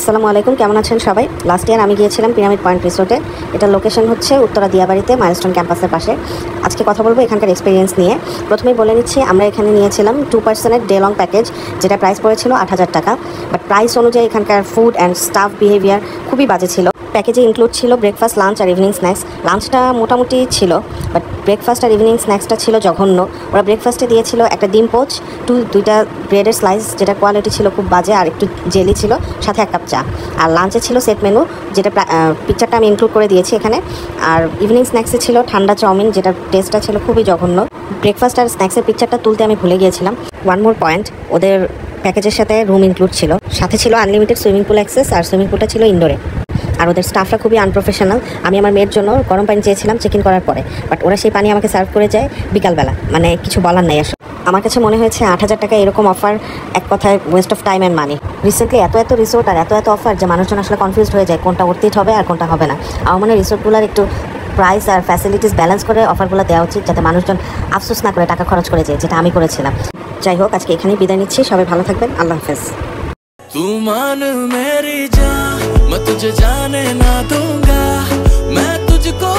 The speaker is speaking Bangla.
আসসালামু আলাইকুম, কেমন আছেন সবাই? লাস্ট ইয়ার আমি গিয়েছিলাম পিরামিড পয়েন্ট রিসোর্টে। এটার লোকেশন হচ্ছে উত্তরা দিয়াবাড়িতে, মাইলস্টোন ক্যাম্পাসের পাশে। আজকে কথা বলবো এখানকার এক্সপিরিয়েন্স নিয়ে। প্রথমেই বলে নিচ্ছি, আমরা এখানে নিয়েছিলাম 2 পার্সনের ডে লং প্যাকেজ, যেটা প্রাইস পড়েছিল 8,000 টাকা। বাট প্রাইস অনুযায়ী এখানকার ফুড অ্যান্ড স্টাফ বিহেভিয়ার খুবই বাজে ছিল। প্যাকেজে ইনক্লুড ছিল ব্রেকফাস্ট, লাঞ্চ আর ইভিনিং স্ন্যাক্স। লাঞ্চটা মোটামুটি ছিল, বাট ব্রেকফাস্ট আর ইভিনিং স্ন্যাক্সটা ছিল জঘন্য। ওরা ব্রেকফাস্টে দিয়েছিল একটা ডিম পোচ, দুইটা ব্রেডের স্লাইস, যেটা কোয়ালিটি ছিল খুব বাজে, আর একটু জেলি ছিল, সাথে 1 কাপ চা। আর লাঞ্চে ছিল সেট মেনু, যেটা পিকচারটা আমি ইনক্লুড করে দিয়েছি এখানে। আর ইভিনিং স্ন্যাক্সে ছিল ঠান্ডা চাউমিন, যেটা টেস্টটা ছিল খুবই জঘন্য। ব্রেকফাস্ট আর স্ন্যাক্সের পিকচারটা তুলতে আমি ভুলে গিয়েছিলাম। ওয়ান মোর পয়েন্ট, ওদের প্যাকেজের সাথে রুম ইনক্লুড ছিল, সাথে ছিল আনলিমিটেড সুইমিং পুল অ্যাক্সেস, আর সুইমিং পুলটা ছিল ইনডোরে। আর ওদের স্টাফরা খুবই আনপ্রফেশনাল। আমি আমার মেয়ের জন্য গরম পানি চেয়েছিলাম চেক ইন করার পরে, বাট ওরা সেই পানি আমাকে সার্ভ করে যায় বিকালবেলা। মানে কিছু বলার নেই আসলে। আমার কাছে মনে হয়েছে 8,000 টাকা এরকম অফার এক কথায় West of time and money. Recently এত রিসোর্ট আর এত অফার যে মানুষজন আসলে কনফিউজড হয়ে যায় কোনটা অর্থিত হবে আর কোনটা হবে না। আমার মনে হয় রিসোর্টগুলোর একটু প্রাইস আর ফ্যাসিলিটিস ব্যালেন্স করে অফারগুলো দেওয়া উচিত, যাতে মানুষজন আফসোস না করে টাকা খরচ করে যায়, যেটা আমি করেছিলাম। যাই হোক, আজকে এখানেই বিদায় নিচ্ছি। সবাই ভালো থাকবেন। আল্লাহ হাফেজ। तू मान मेरी जान, मैं तुझे जाने ना दूंगा, मैं तुझको